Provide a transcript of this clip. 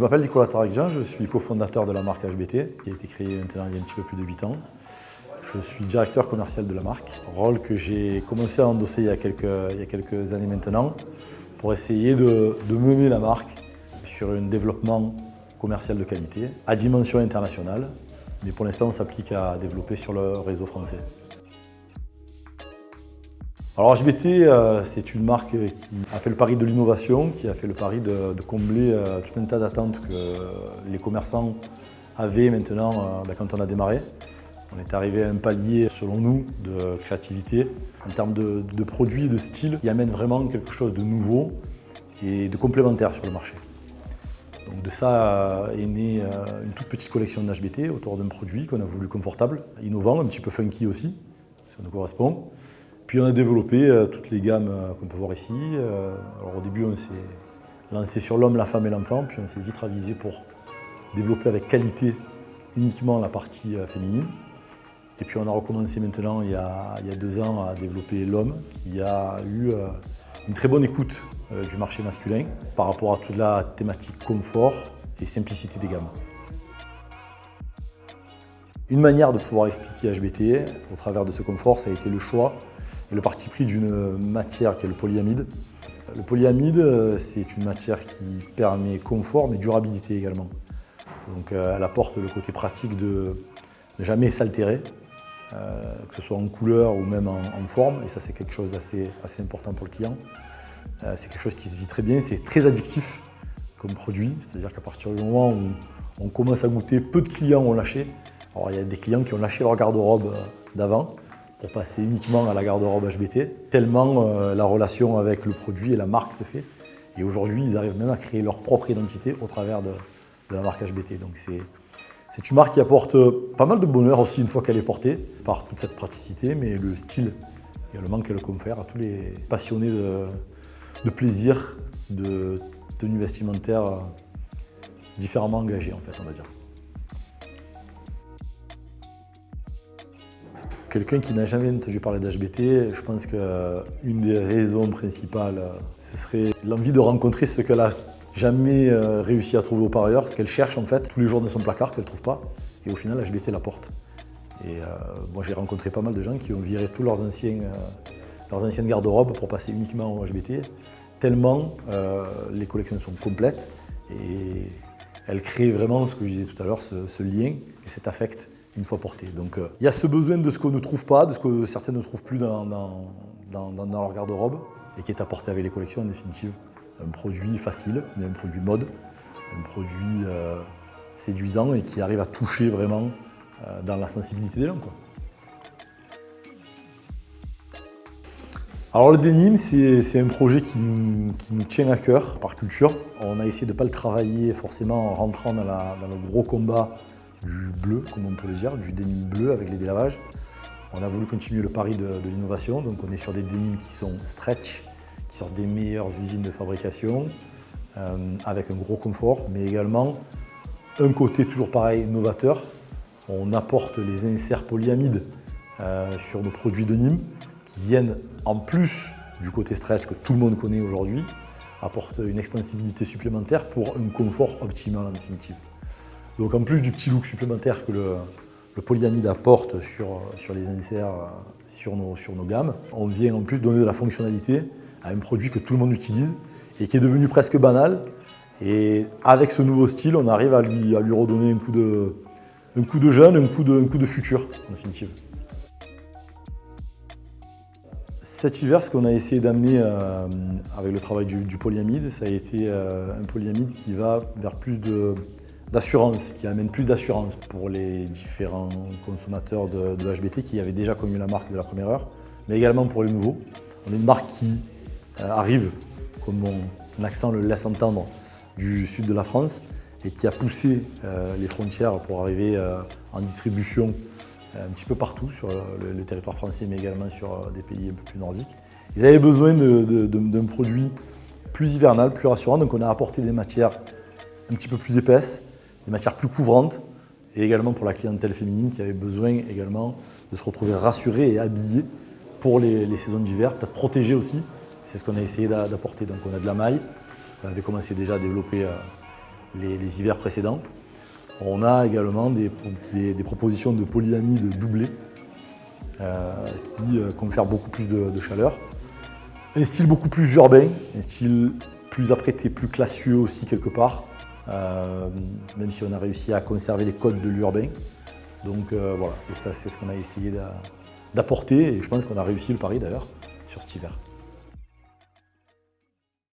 Je m'appelle Nicolas Tarakjan, je suis cofondateur de la marque HBT, qui a été créée maintenant il y a un petit peu plus de 8 ans. Je suis directeur commercial de la marque, rôle que j'ai commencé à endosser il y a quelques années maintenant, pour essayer de mener la marque sur un développement commercial de qualité, à dimension internationale, mais pour l'instant on s'applique à développer sur le réseau français. Alors HBT, c'est une marque qui a fait le pari de l'innovation, qui a fait le pari de combler tout un tas d'attentes que les commerçants avaient maintenant quand on a démarré. On est arrivé à un palier, selon nous, de créativité, en termes de produits et de style, qui amène vraiment quelque chose de nouveau et de complémentaire sur le marché. Donc de ça est née une toute petite collection d'HBT autour d'un produit qu'on a voulu confortable, innovant, un petit peu funky aussi, ça nous correspond. Puis on a développé toutes les gammes qu'on peut voir ici. Alors au début on s'est lancé sur l'homme, la femme et l'enfant, puis on s'est vite ravisé pour développer avec qualité uniquement la partie féminine. Et puis on a recommencé maintenant il y a 2 ans à développer l'homme, qui a eu une très bonne écoute du marché masculin par rapport à toute la thématique confort et simplicité des gammes. Une manière de pouvoir expliquer HBT au travers de ce confort, ça a été le choix et le parti pris d'une matière qui est le polyamide. Le polyamide, c'est une matière qui permet confort mais durabilité également. Donc elle apporte le côté pratique de ne jamais s'altérer, que ce soit en couleur ou même en forme, et ça c'est quelque chose d'assez important pour le client. C'est quelque chose qui se vit très bien, c'est très addictif comme produit, c'est-à-dire qu'à partir du moment où on commence à goûter, peu de clients ont lâché. Alors il y a des clients qui ont lâché leur garde-robe d'avant pour passer uniquement à la garde-robe HBT, tellement la relation avec le produit et la marque se fait. Et aujourd'hui, ils arrivent même à créer leur propre identité au travers de la marque HBT. Donc c'est une marque qui apporte pas mal de bonheur aussi une fois qu'elle est portée, par toute cette praticité, mais le style également qu'elle confère à tous les passionnés de plaisir, de tenues vestimentaires différemment engagées en fait, on va dire. Quelqu'un qui n'a jamais entendu parler d'HBT, je pense qu'une des raisons principales, ce serait l'envie de rencontrer ce qu'elle n'a jamais réussi à trouver auparavant, ce qu'elle cherche en fait tous les jours dans son placard qu'elle ne trouve pas. Et au final, HBT l'apporte. Et moi, j'ai rencontré pas mal de gens qui ont viré tous leurs anciennes garde-robes pour passer uniquement au HBT, tellement les collections sont complètes et elles créent vraiment ce que je disais tout à l'heure, ce lien et cet affect une fois porté. Donc il y a ce besoin de ce qu'on ne trouve pas, de ce que certains ne trouvent plus dans leur garde-robe et qui est apporté avec les collections en définitive. Un produit facile, mais un produit mode, un produit séduisant et qui arrive à toucher vraiment dans la sensibilité des gens, quoi. Alors le denim, c'est un projet qui nous tient à cœur par culture. On a essayé de ne pas le travailler forcément en rentrant dans le gros combat du bleu, comme on peut le dire, du denim bleu avec les délavages. On a voulu continuer le pari de l'innovation, donc on est sur des denims qui sont stretch, qui sortent des meilleures usines de fabrication, avec un gros confort, mais également un côté toujours pareil novateur. On apporte les inserts polyamides sur nos produits denim, qui viennent en plus du côté stretch que tout le monde connaît aujourd'hui, apportent une extensibilité supplémentaire pour un confort optimal en définitive. Donc en plus du petit look supplémentaire que le polyamide apporte sur les inserts, sur nos gammes, on vient en plus donner de la fonctionnalité à un produit que tout le monde utilise et qui est devenu presque banal. Et avec ce nouveau style, on arrive à lui redonner un coup de jeune, un coup de futur en définitive. Cet hiver, ce qu'on a essayé d'amener avec le travail du polyamide, ça a été un polyamide qui va vers plus d'assurance, qui amène plus d'assurance pour les différents consommateurs de HBT qui avaient déjà connu la marque de la première heure, mais également pour les nouveaux. On est une marque qui arrive, comme mon accent le laisse entendre, du sud de la France et qui a poussé les frontières pour arriver en distribution un petit peu partout sur le territoire français, mais également sur des pays un peu plus nordiques. Ils avaient besoin d'un produit plus hivernal, plus rassurant, donc on a apporté des matières un petit peu plus épaisses, des matières plus couvrantes, et également pour la clientèle féminine qui avait besoin également de se retrouver rassurée et habillée pour les saisons d'hiver, peut-être protégée aussi. C'est ce qu'on a essayé d'apporter. Donc on a de la maille, on avait commencé déjà à développer les hivers précédents. On a également des propositions de polyamide doublé qui confèrent beaucoup plus de chaleur. Un style beaucoup plus urbain, un style plus apprêté, plus classieux aussi quelque part, même si on a réussi à conserver les codes de l'urbain. Donc voilà, c'est ce qu'on a essayé d'apporter et je pense qu'on a réussi le pari d'ailleurs sur cet hiver.